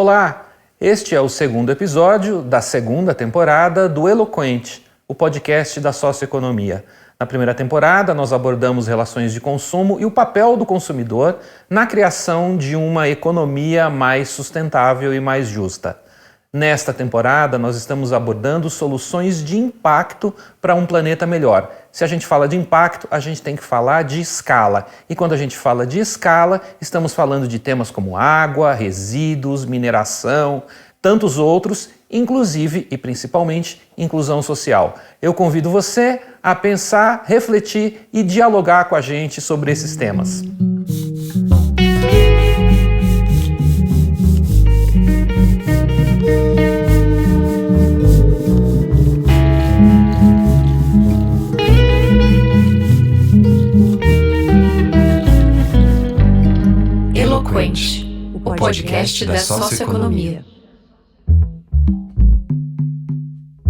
Olá, este é o segundo episódio da segunda temporada do Eloquente, o podcast da socioeconomia. Na primeira temporada, nós abordamos relações de consumo e o papel do consumidor na criação de uma economia mais sustentável e mais justa. Nesta temporada, nós estamos abordando soluções de impacto para um planeta melhor. Se a gente fala de impacto, a gente tem que falar de escala. E quando a gente fala de escala, estamos falando de temas como água, resíduos, mineração, tantos outros, inclusive e principalmente inclusão social. Eu convido você a pensar, refletir e dialogar com a gente sobre esses temas. Eloquente, o podcast da socioeconomia.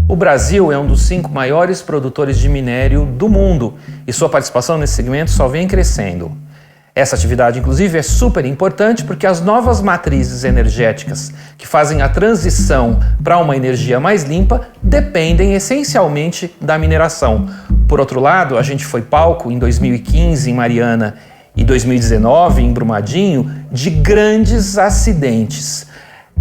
O Brasil é um dos 5 maiores produtores de minério do mundo e sua participação nesse segmento só vem crescendo. Essa atividade, inclusive, é super importante porque as novas matrizes energéticas que fazem a transição para uma energia mais limpa dependem essencialmente da mineração. Por outro lado, a gente foi palco em 2015 em Mariana e 2019 em Brumadinho de grandes acidentes.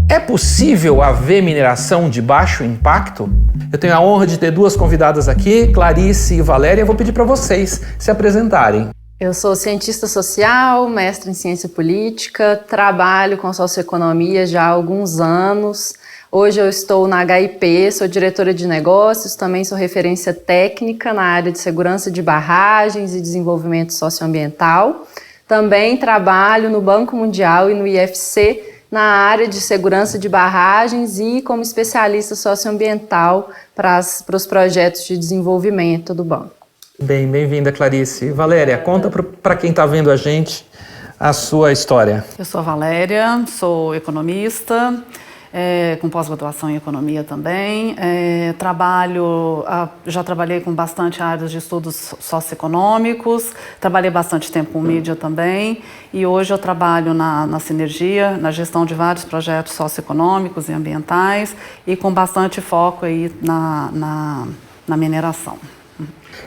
É possível haver mineração de baixo impacto? Eu tenho a honra de ter 2 convidadas aqui, Clarice e Valéria. Eu vou pedir para vocês se apresentarem. Eu sou cientista social, mestre em ciência política, trabalho com socioeconomia já há alguns anos. Hoje eu estou na HIP, sou diretora de negócios, também sou referência técnica na área de segurança de barragens e desenvolvimento socioambiental. Também trabalho no Banco Mundial e no IFC na área de segurança de barragens e como especialista socioambiental para os projetos de desenvolvimento do banco. Bem-vinda, Clarice. Valéria, conta para quem está vendo a gente a sua história. Eu sou a Valéria, sou economista, com pós-graduação em economia também. Já trabalhei com bastante áreas de estudos socioeconômicos, trabalhei bastante tempo com mídia também e hoje eu trabalho na Sinergia, na gestão de vários projetos socioeconômicos e ambientais e com bastante foco aí na mineração.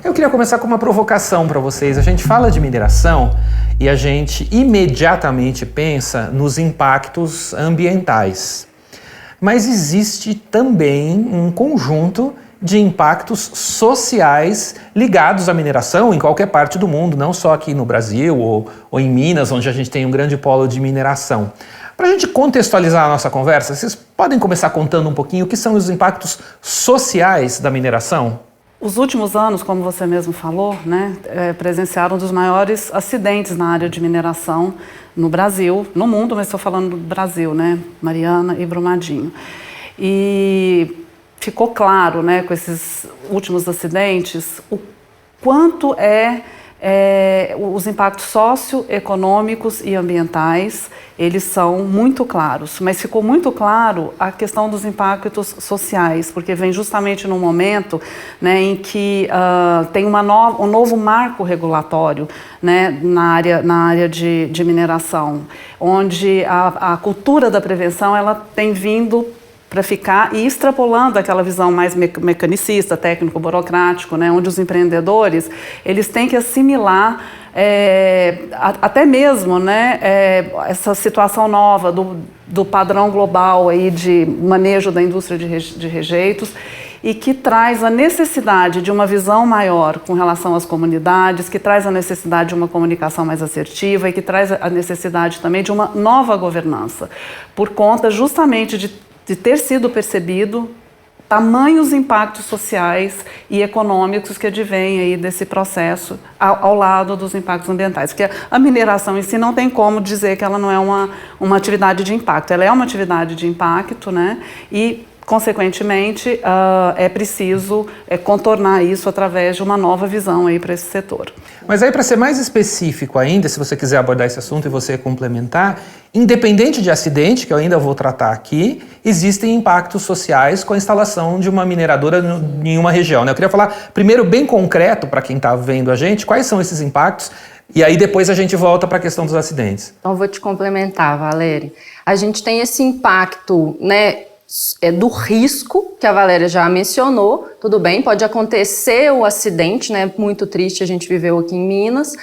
Eu queria começar com uma provocação para vocês. A gente fala de mineração e a gente imediatamente pensa nos impactos ambientais. Mas existe também um conjunto de impactos sociais ligados à mineração em qualquer parte do mundo, não só aqui no Brasil ou em Minas, onde a gente tem um grande polo de mineração. Para a gente contextualizar a nossa conversa, vocês podem começar contando um pouquinho o que são os impactos sociais da mineração? Os últimos anos, como você mesmo falou, presenciaram um dos maiores acidentes na área de mineração no Brasil, no mundo, mas estou falando do Brasil, Mariana e Brumadinho. E ficou claro, com esses últimos acidentes, o quanto os impactos socioeconômicos e ambientais, eles são muito claros, mas ficou muito claro a questão dos impactos sociais, porque vem justamente num momento em que tem um novo marco regulatório na área de mineração, onde a cultura da prevenção ela tem vindo para ficar e extrapolando aquela visão mais mecanicista, técnico-burocrático, onde os empreendedores eles têm que assimilar até mesmo essa situação nova do padrão global aí de manejo da indústria de rejeitos e que traz a necessidade de uma visão maior com relação às comunidades, que traz a necessidade de uma comunicação mais assertiva e que traz a necessidade também de uma nova governança, por conta justamente de ter sido percebido tamanhos impactos sociais e econômicos que advêm aí desse processo ao lado dos impactos ambientais. Porque a mineração em si não tem como dizer que ela não é uma atividade de impacto. Ela é uma atividade de impacto, e consequentemente, é preciso contornar isso através de uma nova visão aí para esse setor. Mas aí, para ser mais específico ainda, se você quiser abordar esse assunto e você complementar, independente de acidente, que eu ainda vou tratar aqui, existem impactos sociais com a instalação de uma mineradora em uma região, Eu queria falar primeiro bem concreto para quem está vendo a gente, quais são esses impactos, e aí depois a gente volta para a questão dos acidentes. Então, vou te complementar, Valéria. A gente tem esse impacto, né, do risco, que a Valéria já mencionou. Tudo bem, pode acontecer o acidente, né, muito triste, a gente viveu aqui em Minas,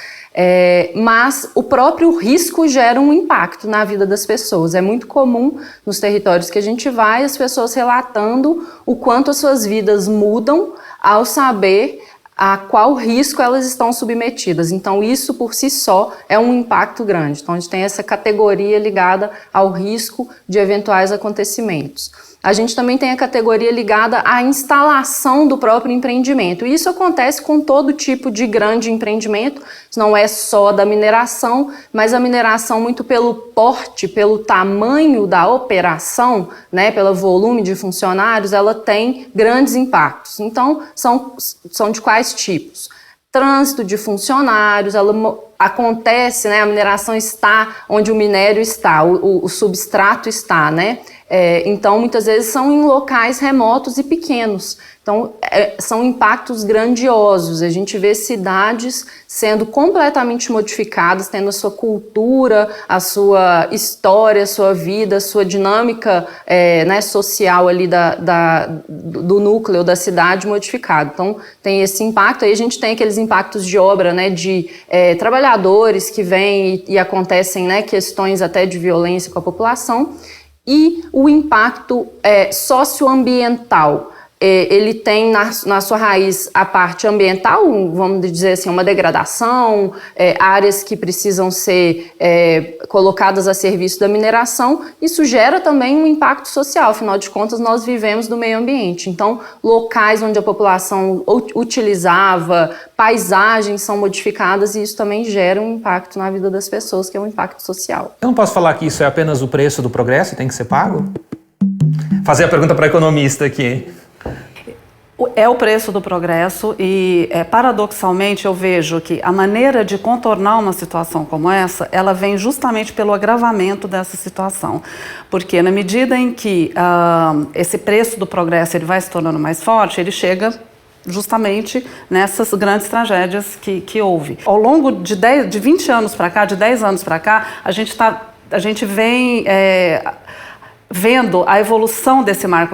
mas o próprio risco gera um impacto na vida das pessoas. É muito comum nos territórios que a gente vai, as pessoas relatando o quanto as suas vidas mudam ao saber a qual risco elas estão submetidas. Então, isso por si só é um impacto grande. Então, a gente tem essa categoria ligada ao risco de eventuais acontecimentos. A gente também tem a categoria ligada à instalação do próprio empreendimento. E isso acontece com todo tipo de grande empreendimento, não é só da mineração, mas a mineração muito pelo porte, pelo tamanho da operação, né, pelo volume de funcionários, ela tem grandes impactos. Então, são de quais tipos? Trânsito de funcionários, ela acontece, né, a mineração está onde o minério está, o substrato está, né? Então, muitas vezes são em locais remotos e pequenos. Então, são impactos grandiosos. A gente vê cidades sendo completamente modificadas, tendo a sua cultura, a sua história, a sua vida, a sua dinâmica né, social ali do núcleo da cidade modificado. Então, tem esse impacto. Aí a gente tem aqueles impactos de obra, né, de trabalhadores que vêm e acontecem, né, questões até de violência com a população. E o impacto socioambiental. Ele tem na sua raiz a parte ambiental, vamos dizer assim, uma degradação, áreas que precisam ser colocadas a serviço da mineração. Isso gera também um impacto social, afinal de contas nós vivemos do meio ambiente. Então, locais onde a população utilizava, paisagens são modificadas e isso também gera um impacto na vida das pessoas, que é um impacto social. Eu não posso falar que isso é apenas o preço do progresso e tem que ser pago? Fazer a pergunta para a economista aqui. É o preço do progresso e, paradoxalmente, eu vejo que a maneira de contornar uma situação como essa, ela vem justamente pelo agravamento dessa situação. Porque na medida em que esse preço do progresso ele vai se tornando mais forte, ele chega justamente nessas grandes tragédias que houve. Ao longo de 20 anos para cá, de 10 anos para cá, a gente vem vendo a evolução desse marco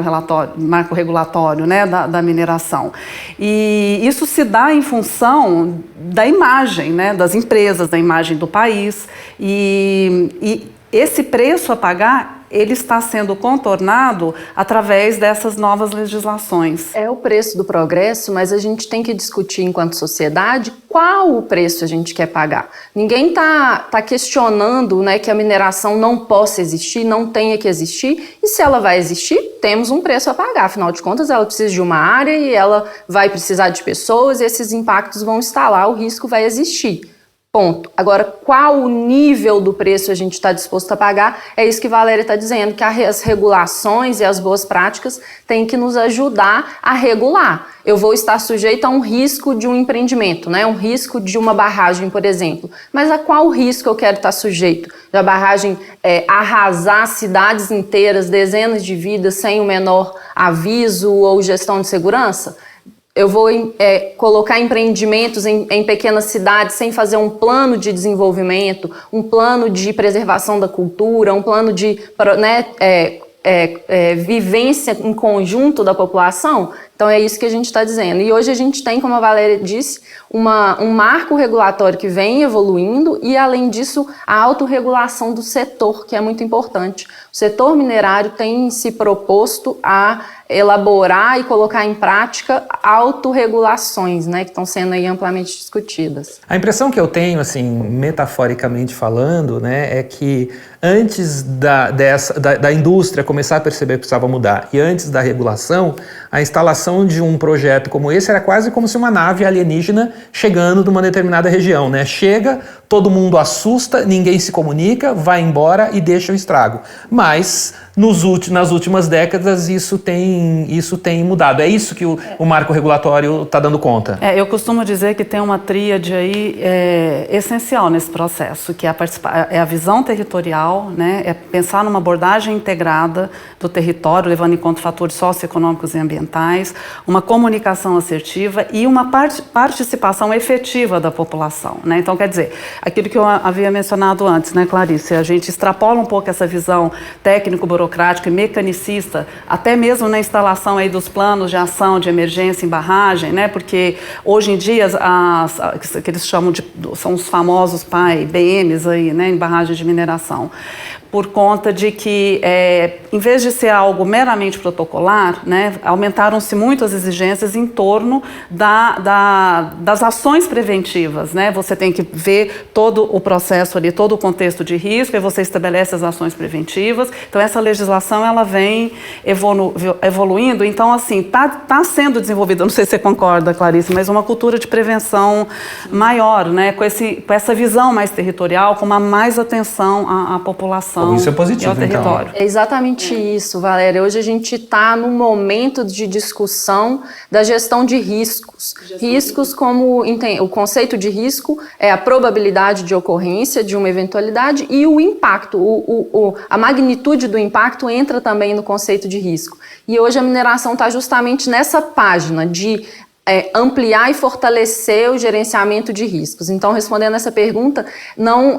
regulatório, né, da mineração. E isso se dá em função da imagem, né, das empresas, da imagem do país. E esse preço a pagar, ele está sendo contornado através dessas novas legislações. É o preço do progresso, mas a gente tem que discutir enquanto sociedade qual o preço a gente quer pagar. Ninguém está questionando, né, que a mineração não possa existir, não tenha que existir, e se ela vai existir, temos um preço a pagar. Afinal de contas, ela precisa de uma área e ela vai precisar de pessoas e esses impactos vão estar lá, o risco vai existir. Ponto. Agora, qual o nível do preço a gente está disposto a pagar? É isso que a Valéria está dizendo, que as regulações e as boas práticas têm que nos ajudar a regular. Eu vou estar sujeito a um risco de um empreendimento, né? Um risco de uma barragem, por exemplo. Mas a qual risco eu quero estar sujeito? Da barragem arrasar cidades inteiras, dezenas de vidas, sem o menor aviso ou gestão de segurança? Eu vou colocar empreendimentos em pequenas cidades sem fazer um plano de desenvolvimento, um plano de preservação da cultura, um plano de vivência em conjunto da população? Então é isso que a gente está dizendo. E hoje a gente tem, como a Valéria disse, um marco regulatório que vem evoluindo e, além disso, a autorregulação do setor, que é muito importante. O setor minerário tem se proposto a elaborar e colocar em prática autorregulações, né, que estão sendo aí amplamente discutidas. A impressão que eu tenho, assim, metaforicamente falando, né, é que antes da indústria começar a perceber que precisava mudar e antes da regulação, a instalação de um projeto como esse era quase como se uma nave alienígena chegando numa determinada região, né? Chega, todo mundo assusta, ninguém se comunica, vai embora e deixa o estrago. Mas nas últimas décadas isso tem mudado. É isso que o marco regulatório está dando conta. Eu costumo dizer que tem uma tríade aí essencial nesse processo, que é a visão territorial, né? É pensar numa abordagem integrada do território, levando em conta fatores socioeconômicos e ambientais, uma comunicação assertiva e uma participação efetiva da população, né? Então, quer dizer, aquilo que eu havia mencionado antes, né, Clarice? A gente extrapola um pouco essa visão técnico-burocrática e mecanicista, até mesmo na instalação aí dos planos de ação de emergência em barragem, né? Porque hoje em dia que eles chamam são os famosos BMs aí, né, em barragem de mineração, por conta de que, em vez de ser algo meramente protocolar, né, aumentaram-se muito as exigências em torno das ações preventivas, né? Você tem que ver todo o processo ali, todo o contexto de risco, e você estabelece as ações preventivas. Então, essa legislação, ela vem evoluindo. Então, assim, tá sendo desenvolvida, não sei se você concorda, Clarice, mas uma cultura de prevenção maior, né? Com essa visão mais territorial, com uma mais atenção à população. Isso é positivo, então. É exatamente isso, Valéria. Hoje a gente está no momento de discussão da gestão de riscos. Riscos, como o conceito de risco é a probabilidade de ocorrência de uma eventualidade e o impacto, a magnitude do impacto entra também no conceito de risco. E hoje a mineração está justamente nessa página de ampliar e fortalecer o gerenciamento de riscos. Então, respondendo essa pergunta,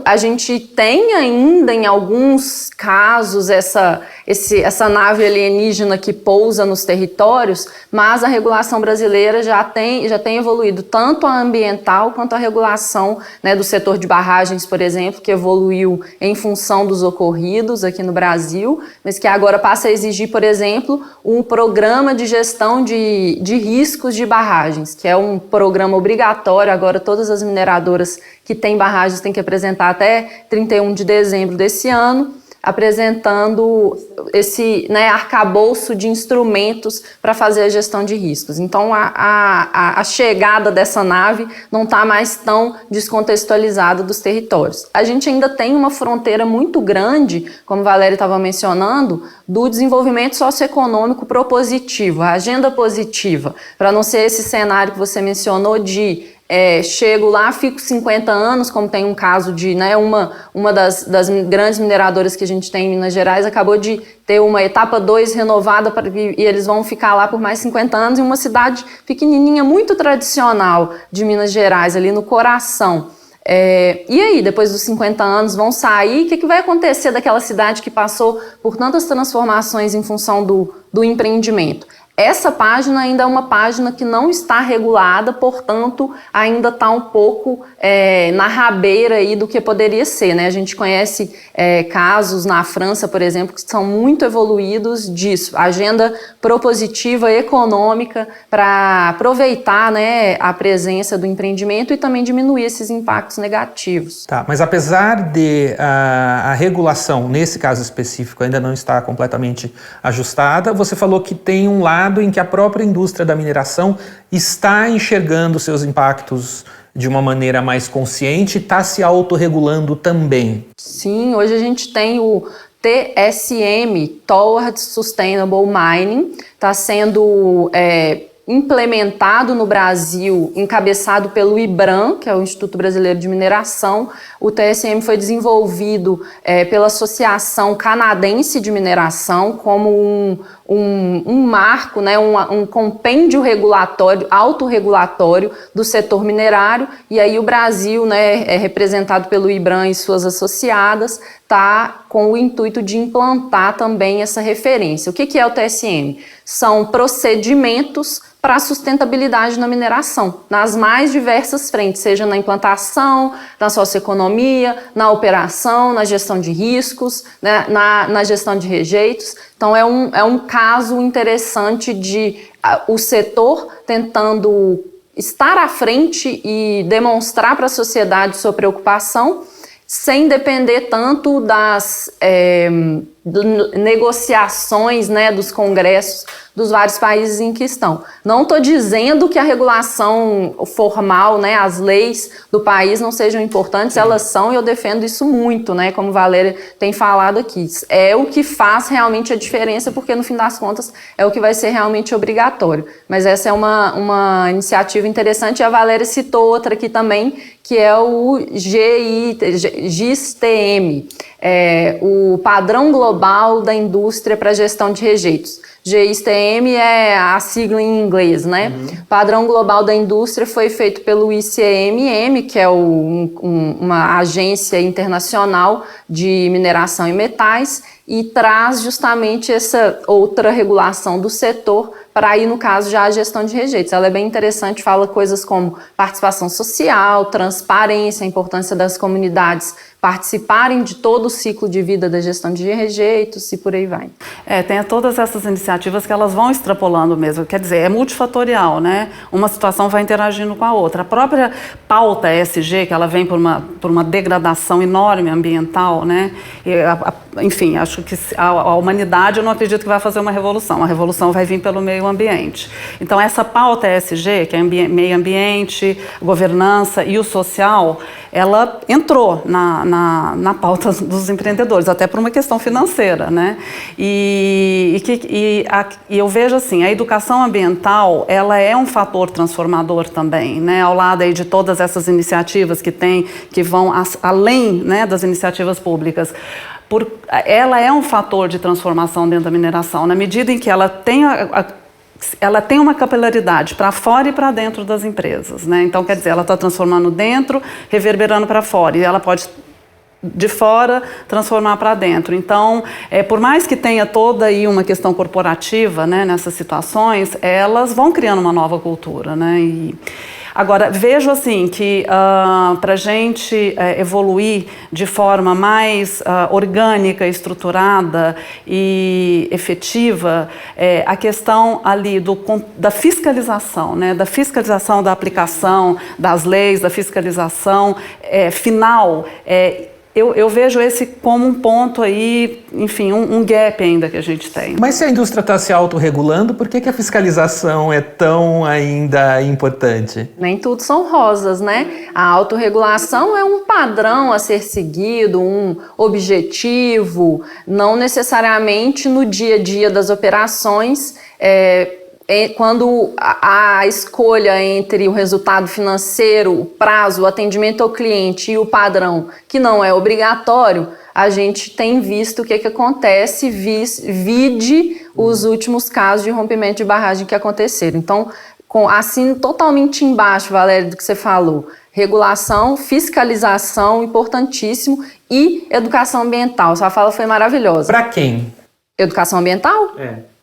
a gente tem ainda em alguns casos essa nave alienígena que pousa nos territórios, mas a regulação brasileira já tem evoluído tanto a ambiental quanto a regulação, né, do setor de barragens, por exemplo, que evoluiu em função dos ocorridos aqui no Brasil, mas que agora passa a exigir, por exemplo, um programa de gestão de riscos de barragens, que é um programa obrigatório. Agora todas as mineradoras que têm barragens têm que apresentar até 31 de dezembro desse ano, apresentando esse, né, arcabouço de instrumentos para fazer a gestão de riscos. Então, a chegada dessa nave não está mais tão descontextualizada dos territórios. A gente ainda tem uma fronteira muito grande, como a Valéria estava mencionando, do desenvolvimento socioeconômico propositivo, a agenda positiva, para não ser esse cenário que você mencionou de chego lá, fico 50 anos, como tem um caso de, né, uma das grandes mineradoras que a gente tem em Minas Gerais acabou de ter uma etapa 2 renovada e eles vão ficar lá por mais 50 anos em uma cidade pequenininha, muito tradicional de Minas Gerais, ali no coração. E aí, depois dos 50 anos, vão sair, o que vai acontecer daquela cidade que passou por tantas transformações em função do empreendimento? Essa página ainda é uma página que não está regulada, portanto, ainda está um pouco na rabeira aí do que poderia ser, né? A gente conhece casos na França, por exemplo, que são muito evoluídos disso. Agenda propositiva econômica para aproveitar, né, a presença do empreendimento e também diminuir esses impactos negativos. Tá, mas apesar de a regulação, nesse caso específico, ainda não estar completamente ajustada, você falou que tem um lado em que a própria indústria da mineração está enxergando seus impactos de uma maneira mais consciente e está se autorregulando também. Sim, hoje a gente tem o TSM, Towards Sustainable Mining, está sendo implementado no Brasil, encabeçado pelo IBRAM, que é o Instituto Brasileiro de Mineração. O TSM foi desenvolvido pela Associação Canadense de Mineração como um marco, né, um compêndio regulatório, autorregulatório do setor minerário, e aí o Brasil, né, representado pelo IBRAM e suas associadas, está com o intuito de implantar também essa referência. O que é o TSM? São procedimentos para a sustentabilidade na mineração, nas mais diversas frentes, seja na implantação, na socioeconomia, na operação, na gestão de riscos, né, na gestão de rejeitos. Então é um caso interessante de o setor tentando estar à frente e demonstrar para a sociedade sua preocupação, sem depender tanto negociações, né, dos congressos dos vários países em que estão. Não estou dizendo que a regulação formal, né, as leis do país não sejam importantes, elas são, e eu defendo isso muito, né, como Valéria tem falado aqui. É o que faz realmente a diferença, porque no fim das contas é o que vai ser realmente obrigatório. Mas essa é uma iniciativa interessante, e a Valéria citou outra aqui também, que é o GISTM, o Padrão Global da Indústria para Gestão de Rejeitos. GISTM é a sigla em inglês, né? Padrão Global da Indústria foi feito pelo ICMM, que é uma agência internacional de mineração e metais, e traz justamente essa outra regulação do setor para aí, no caso, já a gestão de rejeitos. Ela é bem interessante, fala coisas como participação social, transparência, a importância das comunidades participarem de todo o ciclo de vida da gestão de rejeitos e por aí vai. Tem todas essas iniciativas que elas vão extrapolando mesmo, quer dizer, é multifatorial, né? Uma situação vai interagindo com a outra. A própria pauta ESG, que ela vem por uma degradação enorme ambiental, né? Enfim, acho que a humanidade, eu não acredito que vai fazer uma revolução. A revolução vai vir pelo meio ambiente. Então, essa pauta ESG, que é meio ambiente, governança e o social, ela entrou na pauta dos empreendedores, até por uma questão financeira, né? E eu vejo assim, a educação ambiental, ela é um fator transformador também, né? Ao lado aí de todas essas iniciativas que vão além, né, das iniciativas públicas. Ela é um fator de transformação dentro da mineração, na medida em que ela tem uma capilaridade para fora e para dentro das empresas, né? Então, quer dizer, ela está transformando dentro, reverberando para fora, e ela pode, de fora, transformar para dentro. Então, por mais que tenha toda aí uma questão corporativa, né, nessas situações, elas vão criando uma nova cultura, né? Agora, vejo assim que para a gente evoluir de forma mais orgânica, estruturada e efetiva, a questão ali da fiscalização, né, da fiscalização da aplicação das leis, da fiscalização final, eu vejo esse como um ponto aí, enfim, um gap ainda que a gente tem. Mas se a indústria está se autorregulando, por que a fiscalização é tão ainda importante? Nem tudo são rosas, né? A autorregulação é um padrão a ser seguido, um objetivo, não necessariamente no dia a dia das operações. Quando a escolha entre o resultado financeiro, o prazo, o atendimento ao cliente e o padrão, que não é obrigatório, a gente tem visto o que acontece, vide os últimos casos de rompimento de barragem que aconteceram. Então, assim, totalmente embaixo, Valéria, do que você falou, regulação, fiscalização, importantíssimo, e educação ambiental. Sua fala foi maravilhosa. Para quem? Educação ambiental?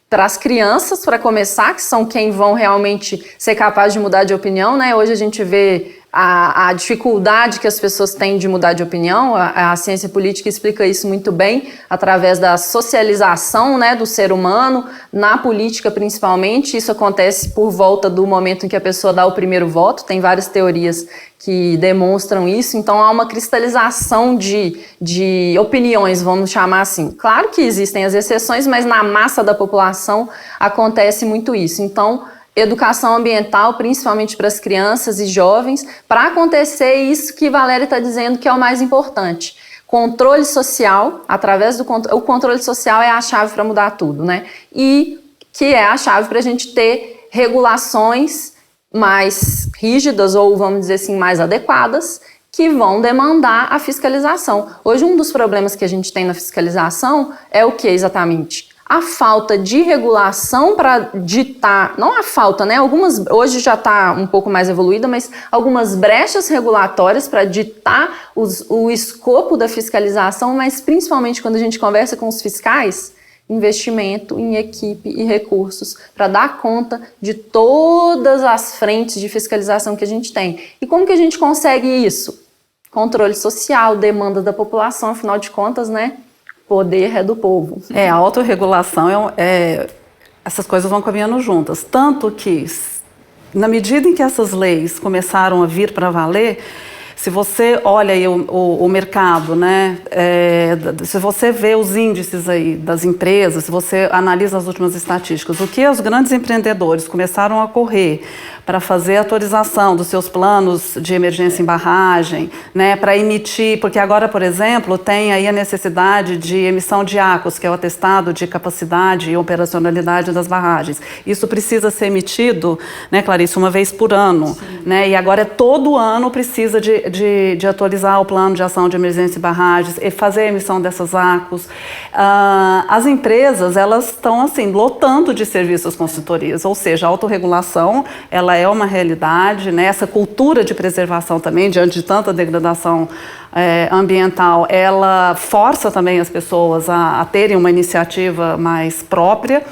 Para as crianças, para começar, que são quem vão realmente ser capazes de mudar de opinião, né? Hoje a gente vê a dificuldade que as pessoas têm de mudar de opinião. A ciência política explica isso muito bem, através da socialização, né, do ser humano, na política principalmente. Isso acontece por volta do momento em que a pessoa dá o primeiro voto. Tem várias teorias que demonstram isso. Então há uma cristalização de opiniões, vamos chamar assim. Claro que existem as exceções, mas na massa da população acontece muito isso. Então, educação ambiental, principalmente para as crianças e jovens, para acontecer isso que Valéria está dizendo que é o mais importante. Controle social, através do o controle social é a chave para mudar tudo, né? E que é a chave para a gente ter regulações mais rígidas, ou vamos dizer assim, mais adequadas, que vão demandar a fiscalização. Hoje, um dos problemas que a gente tem na fiscalização é o que exatamente? A falta de regulação para ditar, não a falta, né? Hoje já está um pouco mais evoluída, mas algumas brechas regulatórias para ditar o escopo da fiscalização, mas principalmente quando a gente conversa com os fiscais, investimento em equipe e recursos para dar conta de todas as frentes de fiscalização que a gente tem. E como que a gente consegue isso? Controle social, demanda da população, afinal de contas, né? Poder é do povo. A autorregulação, essas coisas vão caminhando juntas. Tanto que, na medida em que essas leis começaram a vir para valer, Se você olha aí o mercado, né, se você vê os índices aí das empresas, se você analisa as últimas estatísticas, o que os grandes empreendedores começaram a correr para fazer a atualização dos seus planos de emergência em barragem, né, para emitir, porque agora, por exemplo, tem aí a necessidade de emissão de ACOS, que é o atestado de capacidade e operacionalidade das barragens. Isso precisa ser emitido, né, Clarice, uma vez por ano, né, e agora todo ano precisa de atualizar o plano de ação de emergência em barragens e fazer a emissão dessas ACOS. As empresas, elas estão assim, lotando de serviços consultorias, ou seja, a autorregulação, ela é uma realidade, né? Essa cultura de preservação também, diante de tanta degradação ambiental, ela força também as pessoas a terem uma iniciativa mais própria,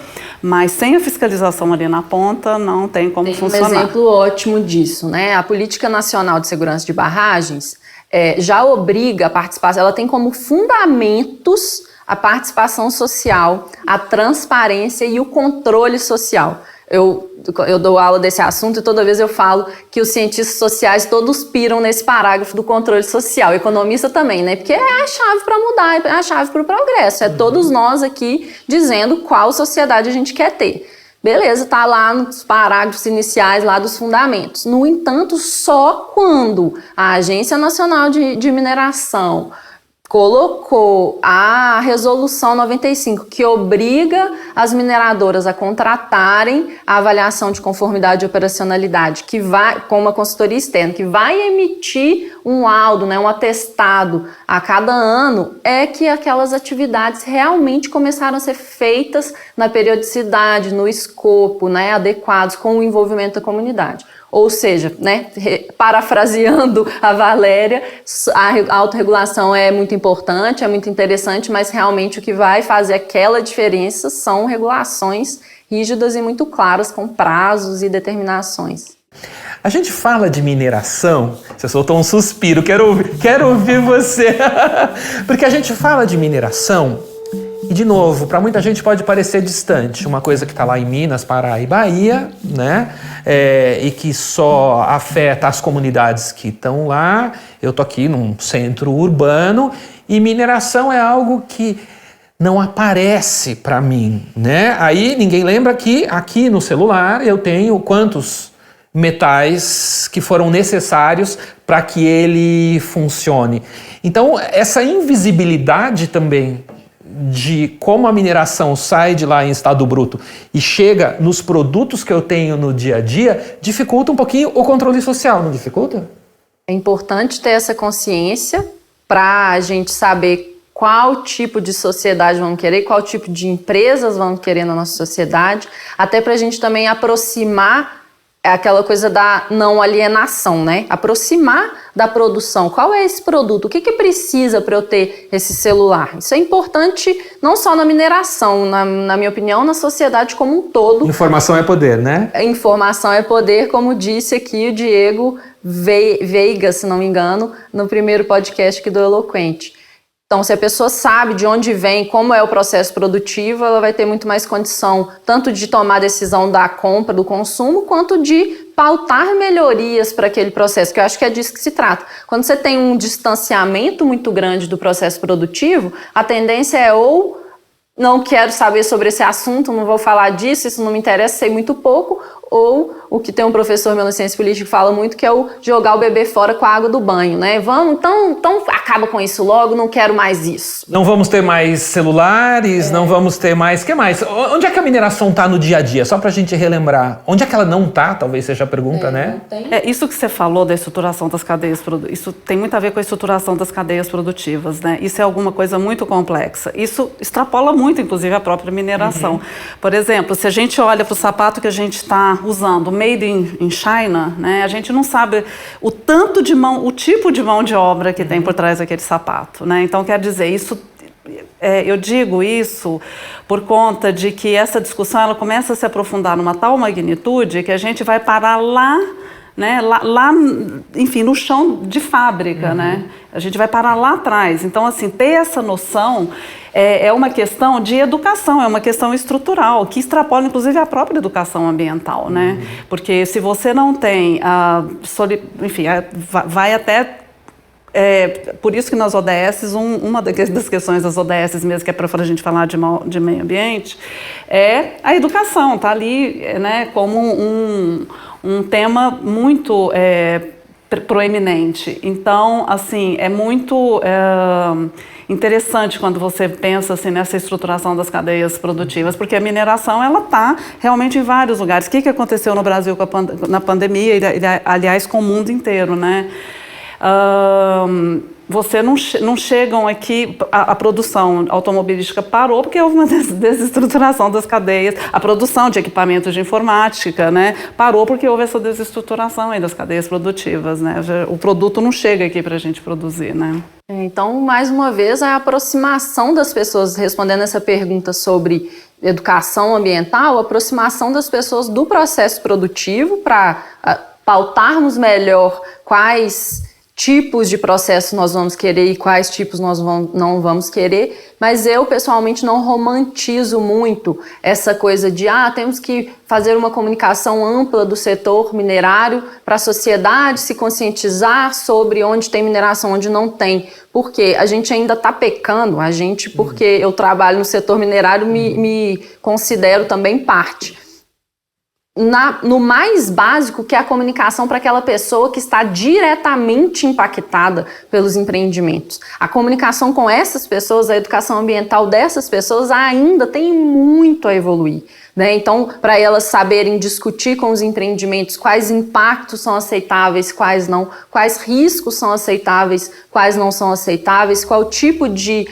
mas sem a fiscalização ali na ponta, não tem como funcionar. Tem um exemplo ótimo disso, né? A Política Nacional de Segurança de Barragens já obriga a participação, ela tem como fundamentos a participação social, a transparência e o controle social. Eu dou aula desse assunto e toda vez eu falo que os cientistas sociais todos piram nesse parágrafo do controle social, economista também, né? Porque é a chave para mudar, é a chave para o progresso, é todos nós aqui dizendo qual sociedade a gente quer ter. Beleza, tá lá nos parágrafos iniciais lá dos fundamentos. No entanto, só quando a Agência Nacional de Mineração colocou a Resolução 95, que obriga as mineradoras a contratarem a avaliação de conformidade e operacionalidade, que vai, com uma consultoria externa, que vai emitir um laudo, né, um atestado a cada ano, é que aquelas atividades realmente começaram a ser feitas na periodicidade, no escopo, né, adequados, com o envolvimento da comunidade. Ou seja, né, parafraseando a Valéria, a autorregulação é muito importante, é muito interessante, mas realmente o que vai fazer aquela diferença são regulações rígidas e muito claras, com prazos e determinações. A gente fala de mineração, você soltou um suspiro, quero ouvir você, porque a gente fala de mineração. E, de novo, para muita gente pode parecer distante, uma coisa que está lá em Minas, Pará e Bahia, né? E que só afeta as comunidades que estão lá. Eu estou aqui num centro urbano e mineração é algo que não aparece para mim, né? Aí ninguém lembra que aqui no celular eu tenho quantos metais que foram necessários para que ele funcione. Então, essa invisibilidade também de como a mineração sai de lá em estado bruto e chega nos produtos que eu tenho no dia a dia, dificulta um pouquinho o controle social, não dificulta? É importante ter essa consciência para a gente saber qual tipo de sociedade vamos querer, qual tipo de empresas vamos querer na nossa sociedade, até para a gente também aproximar aquela coisa da não alienação, né? Aproximar da produção. Qual é esse produto? O que precisa para eu ter esse celular? Isso é importante não só na mineração, na minha opinião, na sociedade como um todo. Informação é poder, né? Informação é poder, como disse aqui o Diego Veiga, se não me engano, no primeiro podcast aqui do Eloquente. Então, se a pessoa sabe de onde vem, como é o processo produtivo, ela vai ter muito mais condição tanto de tomar a decisão da compra, do consumo, quanto de pautar melhorias para aquele processo, que eu acho que é disso que se trata. Quando você tem um distanciamento muito grande do processo produtivo, a tendência é ou não quero saber sobre esse assunto, não vou falar disso, isso não me interessa, sei muito pouco, ou o que tem um professor meu na ciência política que fala muito, que é o jogar o bebê fora com a água do banho, né? Vamos, então acaba com isso logo, não quero mais isso. Não vamos ter mais celulares, não vamos ter mais... O que mais? Onde é que a mineração está no dia a dia? Só para a gente relembrar. Onde é que ela não está? Talvez seja a pergunta, né? Isso que você falou da estruturação das cadeias produtivas, isso tem muito a ver com a estruturação das cadeias produtivas, né? Isso é alguma coisa muito complexa. Isso extrapola muito, inclusive, a própria mineração. Por exemplo, se a gente olha para o sapato que a gente está usando, made in China, né, a gente não sabe o tanto de mão, o tipo de mão de obra que tem por trás daquele sapato, né? Então, quer dizer, isso, eu digo isso por conta de que essa discussão ela começa a se aprofundar numa tal magnitude que a gente vai parar lá, né, lá, enfim, no chão de fábrica, né? A gente vai parar lá atrás. Então, assim, ter essa noção é uma questão de educação, é uma questão estrutural, que extrapola, inclusive, a própria educação ambiental, né? Porque se você não tem, enfim, vai até por isso que nas ODS, uma das questões das ODS mesmo, que é para a gente falar de meio ambiente, é a educação, está ali, né, como um tema muito proeminente. Então, assim, é muito interessante quando você pensa assim, nessa estruturação das cadeias produtivas, porque a mineração ela está realmente em vários lugares. O que aconteceu no Brasil na pandemia e, aliás, com o mundo inteiro, né? Você não chegam aqui, a produção automobilística parou porque houve uma desestruturação das cadeias, a produção de equipamentos de informática, né, parou porque houve essa desestruturação aí das cadeias produtivas, né, o produto não chega aqui para a gente produzir, né. Então, mais uma vez, a aproximação das pessoas, respondendo essa pergunta sobre educação ambiental, a aproximação das pessoas do processo produtivo para pautarmos melhor quais tipos de processo nós vamos querer e quais tipos nós não vamos querer, mas eu pessoalmente não romantizo muito essa coisa de temos que fazer uma comunicação ampla do setor minerário para a sociedade se conscientizar sobre onde tem mineração, onde não tem, porque a gente ainda está pecando, porque eu trabalho no setor minerário, me considero também parte. No mais básico, que é a comunicação para aquela pessoa que está diretamente impactada pelos empreendimentos. A comunicação com essas pessoas, a educação ambiental dessas pessoas ainda tem muito a evoluir, né? Então, para elas saberem discutir com os empreendimentos quais impactos são aceitáveis, quais não, quais riscos são aceitáveis, quais não são aceitáveis, qual tipo de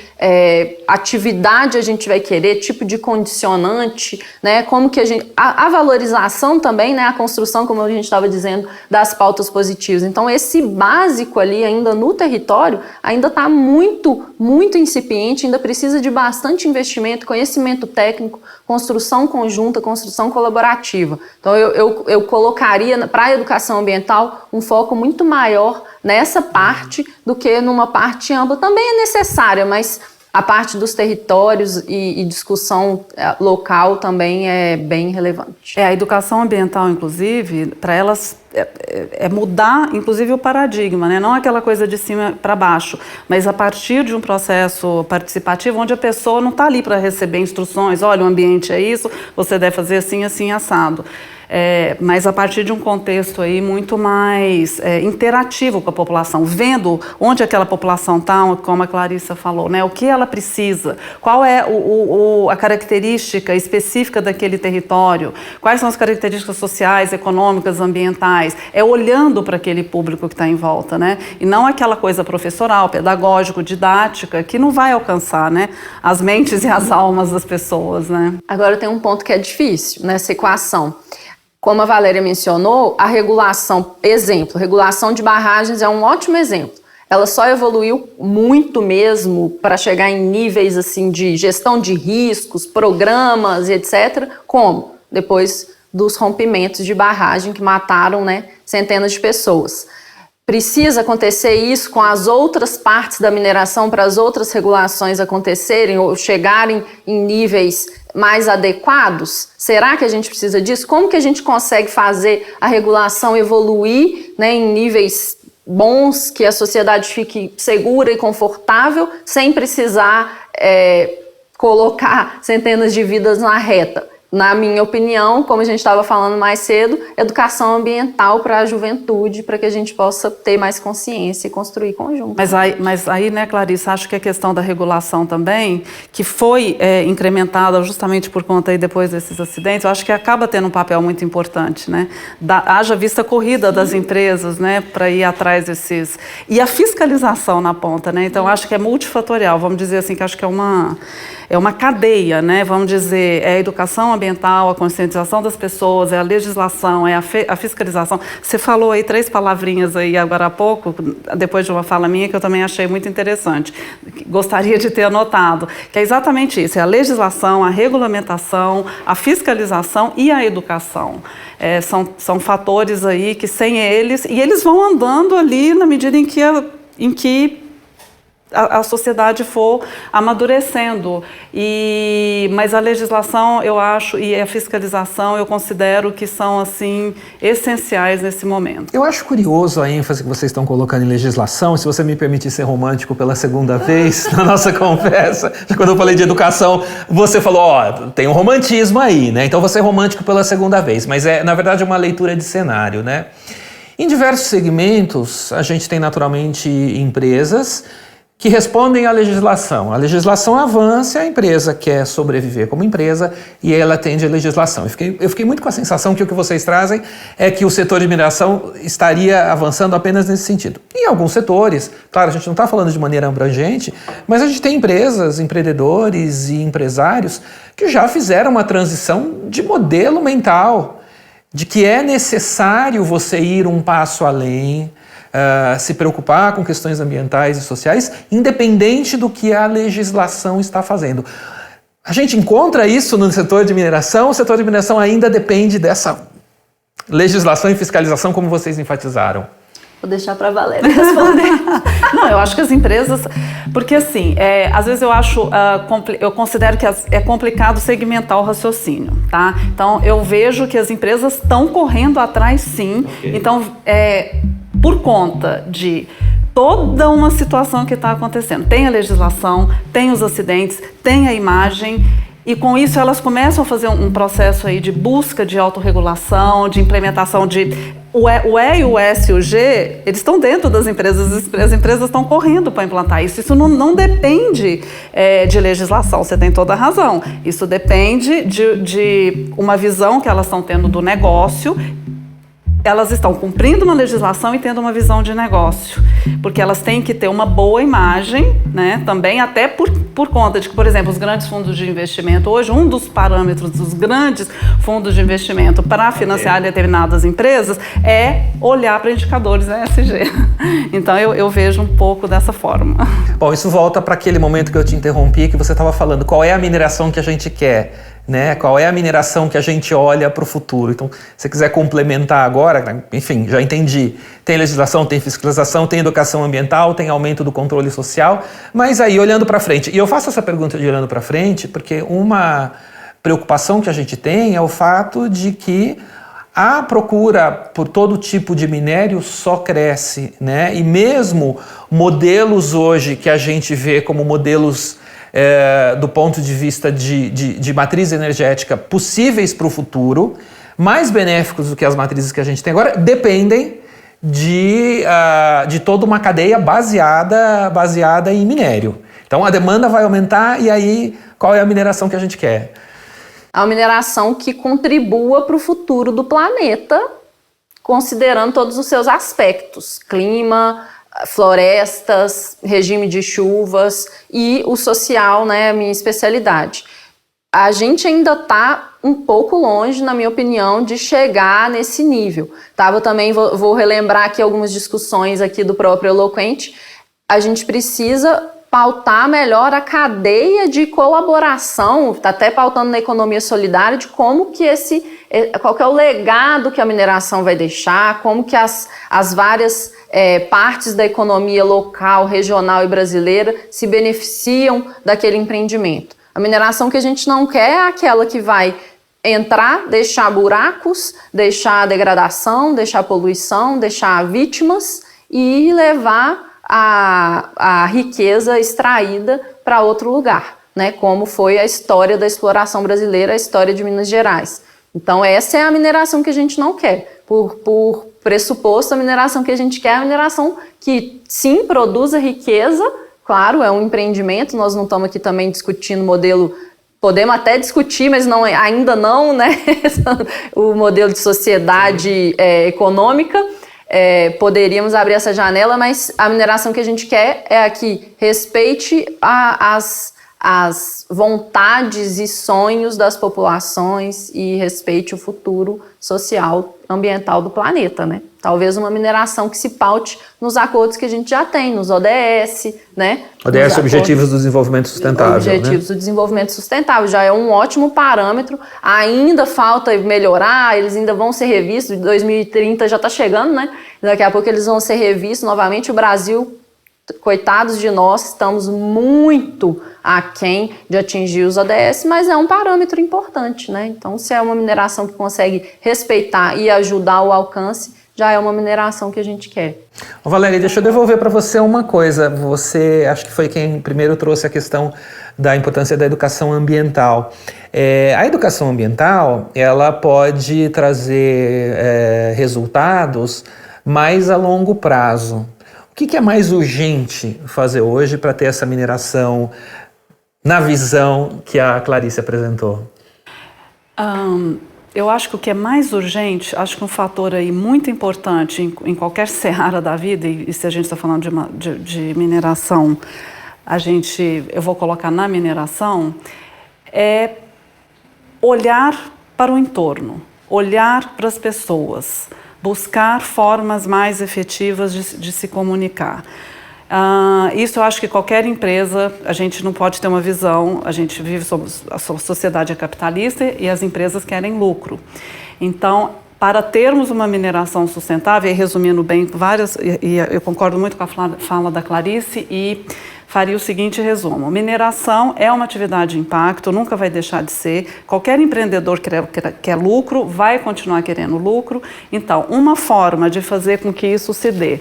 atividade a gente vai querer, tipo de condicionante, né? Como que a valorização também, né? A construção, como a gente estava dizendo, das pautas positivas. Então, esse básico ali ainda no território ainda está muito, muito incipiente, ainda precisa de bastante investimento, conhecimento técnico, construção conjunta, construção colaborativa. Então, eu colocaria para a educação ambiental um foco muito maior nessa parte do que numa parte ampla. Também é necessária, mas a parte dos territórios e discussão local também é bem relevante. A educação ambiental, inclusive, para elas mudar, inclusive, o paradigma, né? Não aquela coisa de cima para baixo, mas a partir de um processo participativo onde a pessoa não está ali para receber instruções, olha, o ambiente é isso, você deve fazer assim, assim, assado. Mas a partir de um contexto aí muito mais interativo com a população, vendo onde aquela população está, como a Clarissa falou, né? O que ela precisa, qual é a característica específica daquele território, quais são as características sociais, econômicas, ambientais, olhando para aquele público que está em volta, né? E não aquela coisa professoral, pedagógico, didática, que não vai alcançar, né, as mentes e as almas das pessoas, né? Agora tem um ponto que é difícil nessa equação. Como a Valéria mencionou, a regulação de barragens é um ótimo exemplo. Ela só evoluiu muito mesmo para chegar em níveis assim de gestão de riscos, programas e etc. Como? Depois dos rompimentos de barragem que mataram, né, centenas de pessoas. Precisa acontecer isso com as outras partes da mineração para as outras regulações acontecerem ou chegarem em níveis mais adequados? Será que a gente precisa disso? Como que a gente consegue fazer a regulação evoluir, né, em níveis bons, que a sociedade fique segura e confortável, sem precisar colocar centenas de vidas na reta? Na minha opinião, como a gente estava falando mais cedo, educação ambiental para a juventude, para que a gente possa ter mais consciência e construir conjunto. Mas aí, né, Clarissa, acho que a questão da regulação também, que foi incrementada justamente por conta aí depois desses acidentes, eu acho que acaba tendo um papel muito importante, né? Haja vista corrida das empresas, né, para ir atrás desses... E a fiscalização na ponta, né? Então, acho que é multifatorial, vamos dizer assim, que acho que é uma cadeia, né? Vamos dizer, a educação ambiental, a conscientização das pessoas, a legislação, a fiscalização. Você falou aí 3 palavrinhas aí agora há pouco, depois de uma fala minha, que eu também achei muito interessante. Gostaria de ter anotado, que é exatamente isso, é a legislação, a regulamentação, a fiscalização e a educação. São fatores aí que sem eles, e eles vão andando ali na medida em que a sociedade for amadurecendo. Mas a legislação, eu acho, e a fiscalização, eu considero que são, assim, essenciais nesse momento. Eu acho curioso a ênfase que vocês estão colocando em legislação. Se você me permitir ser romântico pela segunda vez na nossa conversa, quando eu falei de educação, você falou, ó, tem um romantismo aí, né? Então você é romântico pela segunda vez, mas é, na verdade, uma leitura de cenário, né? Em diversos segmentos, a gente tem naturalmente empresas que respondem à legislação. A legislação avança, a empresa quer sobreviver como empresa e ela atende à legislação. Eu fiquei muito com a sensação que o que vocês trazem é que o setor de mineração estaria avançando apenas nesse sentido. Em alguns setores, claro, a gente não está falando de maneira abrangente, mas a gente tem empresas, empreendedores e empresários que já fizeram uma transição de modelo mental, de que é necessário você ir um passo além, se preocupar com questões ambientais e sociais, independente do que a legislação está fazendo. A gente encontra isso no setor de mineração, o setor de mineração ainda depende dessa legislação e fiscalização, como vocês enfatizaram. Vou deixar para a Valéria responder. Não, eu acho que as empresas... Porque, assim, às vezes eu considero que é complicado segmentar o raciocínio, tá? Então, eu vejo que as empresas estão correndo atrás, sim. Okay. Então, por conta de toda uma situação que está acontecendo. Tem a legislação, tem os acidentes, tem a imagem, e com isso elas começam a fazer um processo aí de busca de autorregulação, de implementação de... O E e o S e o G, eles estão dentro das empresas, as empresas estão correndo para implantar isso. Isso não depende de legislação, você tem toda a razão. Isso depende de uma visão que elas estão tendo do negócio. Elas estão cumprindo uma legislação e tendo uma visão de negócio, porque elas têm que ter uma boa imagem, né? Também até por conta de que, por exemplo, os grandes fundos de investimento, hoje um dos parâmetros dos grandes fundos de investimento para financiar determinadas empresas é olhar para indicadores ESG. Então eu vejo um pouco dessa forma. Bom, isso volta para aquele momento que eu te interrompi, que você estava falando, qual é a mineração que a gente quer? Né? Qual é a mineração que a gente olha para o futuro? Então, se você quiser complementar agora, enfim, já entendi. Tem legislação, tem fiscalização, tem educação ambiental, tem aumento do controle social, mas aí olhando para frente. E eu faço essa pergunta de olhando para frente porque uma preocupação que a gente tem é o fato de que a procura por todo tipo de minério só cresce, né? E mesmo modelos hoje que a gente vê como modelos do ponto de vista de matriz energética possíveis para o futuro, mais benéficos do que as matrizes que a gente tem agora, dependem de toda uma cadeia baseada em minério. Então a demanda vai aumentar e aí qual é a mineração que a gente quer? A mineração que contribua para o futuro do planeta, considerando todos os seus aspectos, clima, florestas, regime de chuvas e o social, né, a minha especialidade. A gente ainda está um pouco longe, na minha opinião, de chegar nesse nível. Eu também vou relembrar aqui algumas discussões aqui do próprio Eloquente. A gente precisa pautar melhor a cadeia de colaboração, está até pautando na economia solidária, de como que qual que é o legado que a mineração vai deixar, como que as várias partes da economia local, regional e brasileira se beneficiam daquele empreendimento. A mineração que a gente não quer é aquela que vai entrar, deixar buracos, deixar degradação, deixar poluição, deixar vítimas e levar a riqueza extraída para outro lugar, né? Como foi a história da exploração brasileira, a história de Minas Gerais. Então essa é a mineração que a gente não quer. Por pressuposto, a mineração que a gente quer é a mineração que sim produza riqueza, claro, é um empreendimento, nós não estamos aqui também discutindo modelo, podemos até discutir, mas ainda não, né? O modelo de sociedade econômica. Poderíamos abrir essa janela, mas a mineração que a gente quer é a que respeite as vontades e sonhos das populações e respeite o futuro social, ambiental do planeta, né? Talvez uma mineração que se paute nos acordos que a gente já tem, nos ODS, né? ODS, Objetivos do Desenvolvimento Sustentável. Objetivos, né? Do Desenvolvimento Sustentável, já é um ótimo parâmetro, ainda falta melhorar, eles ainda vão ser revistos, 2030 já está chegando, né? Daqui a pouco eles vão ser revistos novamente, o Brasil Coitados de nós, estamos muito aquém de atingir os ODS, mas é um parâmetro importante, né? Então, se é uma mineração que consegue respeitar e ajudar o alcance, já é uma mineração que a gente quer. Valéria, deixa eu devolver para você uma coisa. Você, acho que foi quem primeiro trouxe a questão da importância da educação ambiental. A educação ambiental, ela pode trazer resultados mais a longo prazo. O que é mais urgente fazer hoje para ter essa mineração na visão que a Clarice apresentou? Eu acho que o que é mais urgente, acho que um fator aí muito importante em qualquer seara da vida, e se a gente está falando de mineração, eu vou colocar na mineração, é olhar para o entorno, olhar para as pessoas, buscar formas mais efetivas de se comunicar. Isso eu acho que qualquer empresa, a gente não pode ter uma visão, a gente vive a sociedade é capitalista e as empresas querem lucro. Então, para termos uma mineração sustentável, e resumindo bem eu concordo muito com a fala da Clarice e faria o seguinte resumo: mineração é uma atividade de impacto, nunca vai deixar de ser. Qualquer empreendedor que quer lucro vai continuar querendo lucro. Então, uma forma de fazer com que isso se dê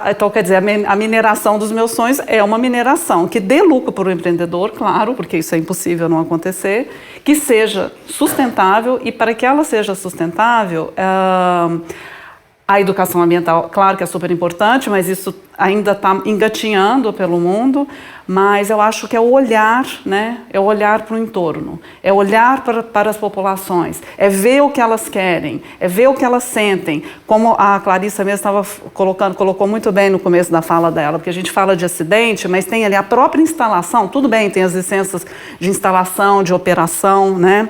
então, quer dizer, a mineração dos meus sonhos é uma mineração que dê lucro para o empreendedor, claro, porque isso é impossível não acontecer, que seja sustentável, e para que ela seja sustentável, a educação ambiental, claro que é super importante, mas isso ainda está engatinhando pelo mundo, mas eu acho que é o olhar, né? É o olhar para o entorno, é olhar para as populações, é ver o que elas querem, é ver o que elas sentem, como a Clarissa mesmo colocou muito bem no começo da fala dela, porque a gente fala de acidente, mas tem ali a própria instalação, tudo bem, tem as licenças de instalação, de operação, né?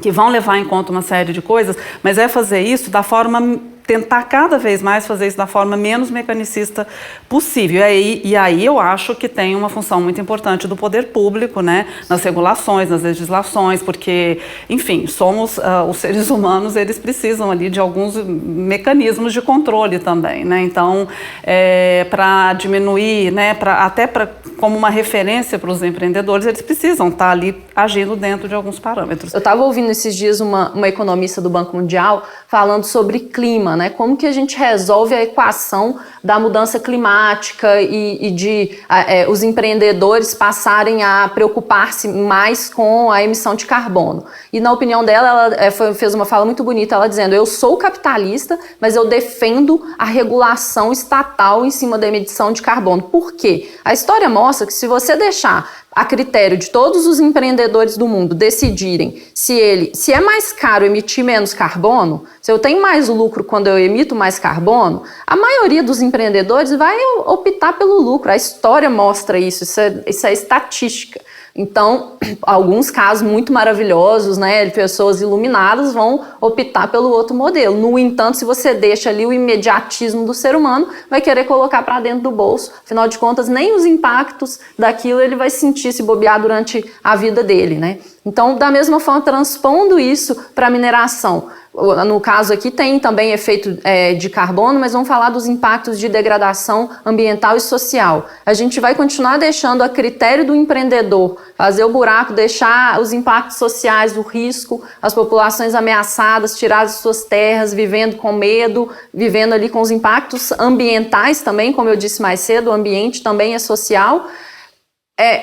Que vão levar em conta uma série de coisas, mas é fazer isso da forma, tentar cada vez mais fazer isso da forma menos mecanicista possível. E aí eu acho que tem uma função muito importante do poder público, né, nas regulações, nas legislações, porque, enfim, os seres humanos, eles precisam ali de alguns mecanismos de controle também, né, então, para diminuir, né, como uma referência para os empreendedores, eles precisam estar ali agindo dentro de alguns parâmetros. Eu estava ouvindo esses dias uma economista do Banco Mundial falando sobre clima, né? Como que a gente resolve a equação da mudança climática e de os empreendedores passarem a preocupar-se mais com a emissão de carbono. E na opinião dela, ela fez uma fala muito bonita, ela dizendo: eu sou capitalista, mas eu defendo a regulação estatal em cima da emissão de carbono. Por quê? A história mostra que se você deixar a critério de todos os empreendedores do mundo decidirem se é mais caro emitir menos carbono, se eu tenho mais lucro quando eu emito mais carbono, a maioria dos empreendedores vai optar pelo lucro. A história mostra isso é estatística. Então, alguns casos muito maravilhosos, né, de pessoas iluminadas vão optar pelo outro modelo. No entanto, se você deixa ali o imediatismo do ser humano, vai querer colocar para dentro do bolso. Afinal de contas, nem os impactos daquilo ele vai sentir se bobear durante a vida dele, né? Então, da mesma forma, transpondo isso para a mineração. No caso aqui tem também efeito de carbono, mas vamos falar dos impactos de degradação ambiental e social. A gente vai continuar deixando a critério do empreendedor fazer o buraco, deixar os impactos sociais, o risco, as populações ameaçadas, tiradas de suas terras, vivendo com medo, vivendo ali com os impactos ambientais também, como eu disse mais cedo, o ambiente também é social.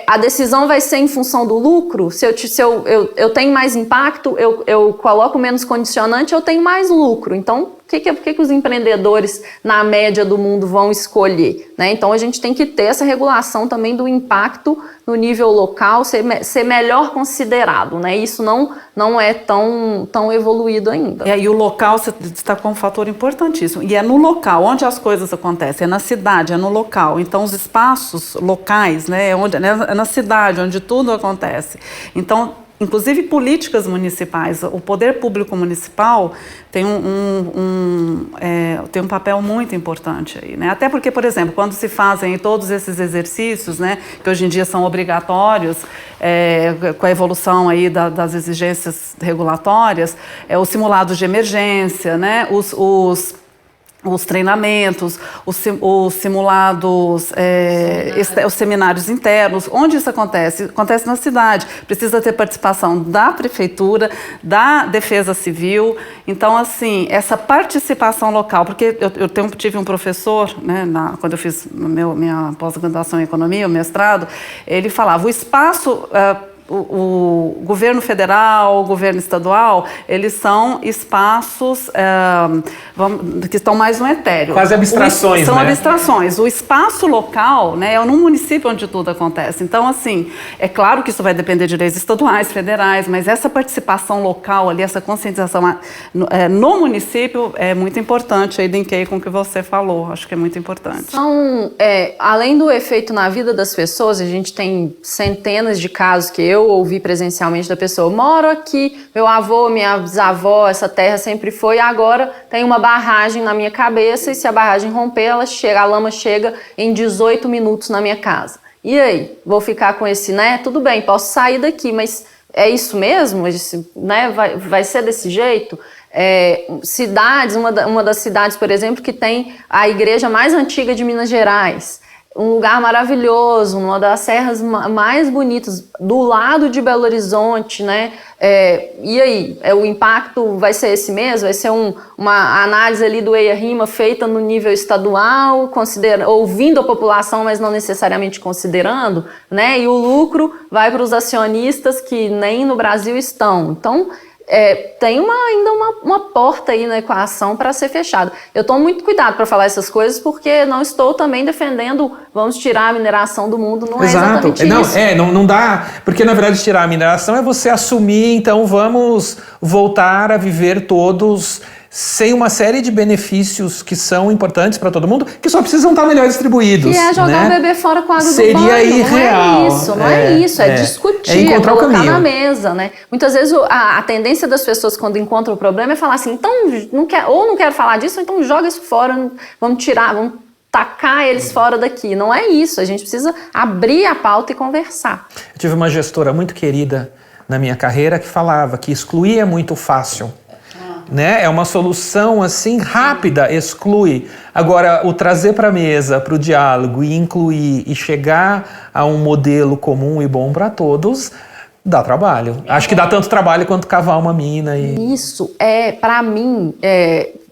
A decisão vai ser em função do lucro. Se eu tenho mais impacto, eu coloco menos condicionante, eu tenho mais lucro. Então, o que os empreendedores, na média do mundo, vão escolher? Né? Então, a gente tem que ter essa regulação também do impacto no nível local, ser melhor considerado. Né? Isso não é tão evoluído ainda. E o local, você destacou um fator importantíssimo. E é no local, onde as coisas acontecem. É na cidade, é no local. Então, os espaços locais, né, é na cidade, onde tudo acontece. Então, inclusive políticas municipais, o poder público municipal tem tem um papel muito importante aí, né? Até porque, por exemplo, quando se fazem todos esses exercícios, né, que hoje em dia são obrigatórios, com a evolução aí das exigências regulatórias, os simulados de emergência, né, os treinamentos, os simulados, os seminários internos. Onde isso acontece? Acontece na cidade. Precisa ter participação da prefeitura, da defesa civil. Então, assim, essa participação local, porque eu tive um professor, né, quando eu fiz minha pós-graduação em economia, o mestrado, ele falava, o espaço... O governo federal, o governo estadual, eles são espaços que estão mais no etéreo. Quase abstrações, são né? abstrações. O espaço local, né, é no município onde tudo acontece. Então, assim, é claro que isso vai depender de leis estaduais, federais, mas essa participação local ali, essa conscientização no município é muito importante. Aí linkei com o que você falou, acho que é muito importante. Além do efeito na vida das pessoas, a gente tem centenas de casos que eu ouvi presencialmente da pessoa, moro aqui, meu avô, minha bisavó, essa terra sempre foi, agora tem uma barragem na minha cabeça e se a barragem romper, a lama chega em 18 minutos na minha casa. E aí? Vou ficar com esse, né? Tudo bem, posso sair daqui, mas é isso mesmo? Né? Vai ser desse jeito? Cidades, uma das cidades, por exemplo, que tem a igreja mais antiga de Minas Gerais, um lugar maravilhoso, uma das serras mais bonitas, do lado de Belo Horizonte, né? E aí, o impacto vai ser esse mesmo? Vai ser uma análise ali do EIA-RIMA feita no nível estadual, ouvindo a população, mas não necessariamente considerando, né? E o lucro vai para os acionistas que nem no Brasil estão. Então, tem ainda uma porta aí na equação para ser fechada. Eu tomo muito cuidado para falar essas coisas porque não estou também defendendo vamos tirar a mineração do mundo, não Exato. É exatamente isso. Não dá, porque na verdade tirar a mineração é você assumir, então vamos voltar a viver todos sem uma série de benefícios que são importantes para todo mundo, que só precisam estar melhor distribuídos. Que é jogar, né, o bebê fora com a água do banho. Seria irreal. Não é isso, é discutir, encontrar colocar o caminho na mesa, né? Muitas vezes a tendência das pessoas quando encontram o problema é falar assim, então não quero falar disso, ou então joga isso fora, vamos tirar, vamos tacar eles fora daqui. Não é isso, a gente precisa abrir a pauta e conversar. Eu tive uma gestora muito querida na minha carreira que falava que excluir é muito fácil. Né? É uma solução assim rápida, exclui. Agora, o trazer para a mesa, para o diálogo e incluir e chegar a um modelo comum e bom para todos, dá trabalho. Acho que dá tanto trabalho quanto cavar uma mina. Isso para mim,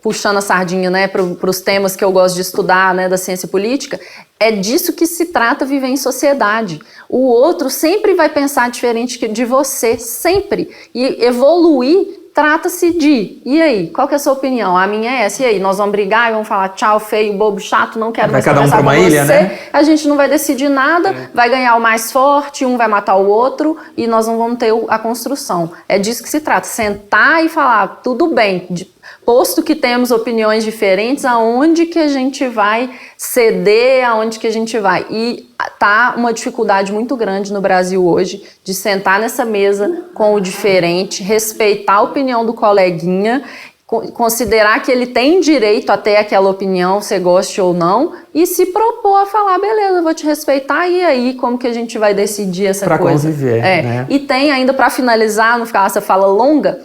puxando a sardinha, né, para os temas que eu gosto de estudar, né, da ciência política, é disso que se trata viver em sociedade. O outro sempre vai pensar diferente de você, sempre. E evoluir trata-se de, e aí, qual que é a sua opinião? A minha é essa, e aí, nós vamos brigar e vamos falar tchau, feio, bobo, chato, não quero mais conversar com você, ilha, né? A gente não vai decidir nada, vai ganhar o mais forte, um vai matar o outro e nós não vamos ter a construção. É disso que se trata, sentar e falar, tudo bem, posto que temos opiniões diferentes, aonde que a gente vai ceder, aonde que a gente vai. E tá uma dificuldade muito grande no Brasil hoje de sentar nessa mesa com o diferente, respeitar a opinião do coleguinha, considerar que ele tem direito a ter aquela opinião, você goste ou não, e se propor a falar, beleza, eu vou te respeitar, e aí, como que a gente vai decidir essa coisa? Para conviver, né? E tem ainda, para finalizar, não ficar essa fala longa,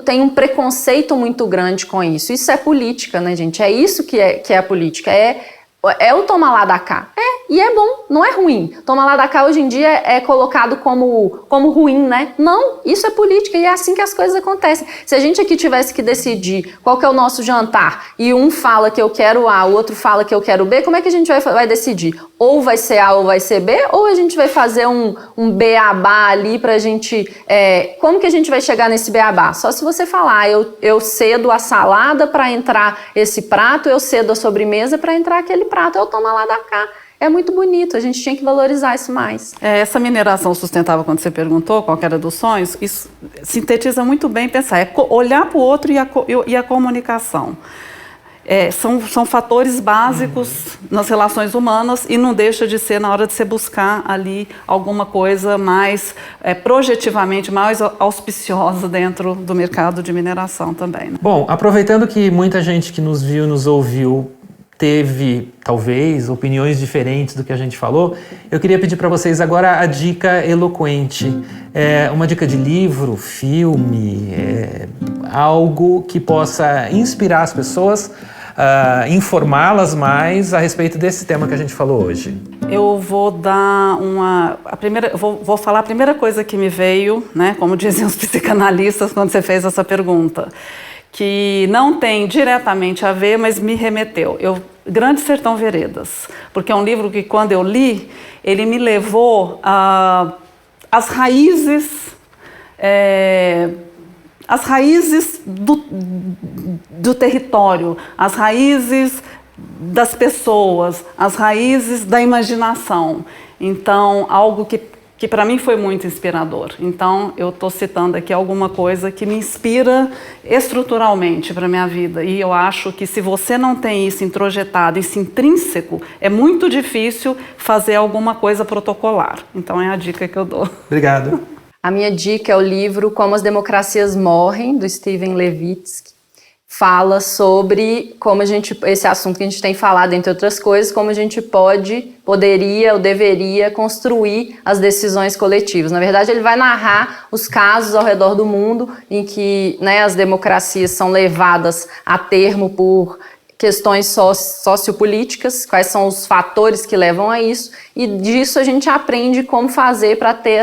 tem um preconceito muito grande com isso. Isso é política, né, gente? É isso que é a política. É o toma lá da cá. E é bom, não é ruim. Toma lá da cá hoje em dia é colocado como ruim, né? Não, isso é política e é assim que as coisas acontecem. Se a gente aqui tivesse que decidir qual que é o nosso jantar e um fala que eu quero A, o outro fala que eu quero B, como é que a gente vai decidir? Ou vai ser A ou vai ser B? Ou a gente vai fazer um beabá ali pra gente... como que a gente vai chegar nesse beabá? Só se você falar, eu cedo a salada para entrar esse prato, eu cedo a sobremesa para entrar aquele prato, eu tomo lá da cá. É muito bonito, a gente tinha que valorizar isso mais. Essa mineração sustentável, quando você perguntou qual era dos sonhos, isso sintetiza muito bem pensar, olhar para o outro e a comunicação. São fatores básicos nas relações humanas e não deixa de ser na hora de você buscar ali alguma coisa mais projetivamente mais auspiciosa dentro do mercado de mineração também. Né? Bom, aproveitando que muita gente que nos viu, nos ouviu, teve, talvez, opiniões diferentes do que a gente falou, eu queria pedir para vocês agora a dica eloquente. Uma dica de livro, filme, algo que possa inspirar as pessoas informá-las mais a respeito desse tema que a gente falou hoje? Eu vou dar vou falar a primeira coisa que me veio, né, como diziam os psicanalistas quando você fez essa pergunta, que não tem diretamente a ver, mas me remeteu. Grande Sertão Veredas, porque é um livro que quando eu li, ele me levou às raízes do território, as raízes das pessoas, as raízes da imaginação. Então, algo que para mim foi muito inspirador. Então, eu estou citando aqui alguma coisa que me inspira estruturalmente para a minha vida. E eu acho que se você não tem isso introjetado, isso intrínseco, é muito difícil fazer alguma coisa protocolar. Então, é a dica que eu dou. Obrigado. A minha dica é o livro Como as Democracias Morrem, do Steven Levitsky. Fala sobre como esse assunto que a gente tem falado, entre outras coisas, como a gente poderia ou deveria construir as decisões coletivas. Na verdade, ele vai narrar os casos ao redor do mundo em que, né, as democracias são levadas a termo por questões sociopolíticas, quais são os fatores que levam a isso, e disso a gente aprende como fazer para ter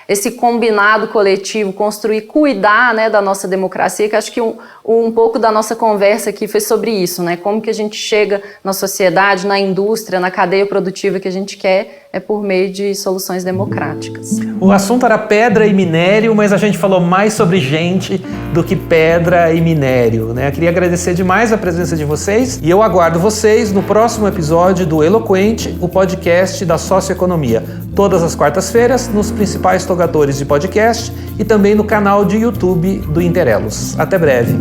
esse combinado coletivo, construir, cuidar, né, da nossa democracia, que acho que um pouco da nossa conversa aqui foi sobre isso, né, como que a gente chega na sociedade, na indústria, na cadeia produtiva que a gente quer, é por meio de soluções democráticas. O assunto era pedra e minério, mas a gente falou mais sobre gente do que pedra e minério, né? Eu queria agradecer demais a presença de vocês e eu aguardo vocês no próximo episódio do Eloquente, o podcast da Socioeconomia, todas as quartas-feiras nos principais tocadores de podcast e também no canal de YouTube do Interelos. Até breve!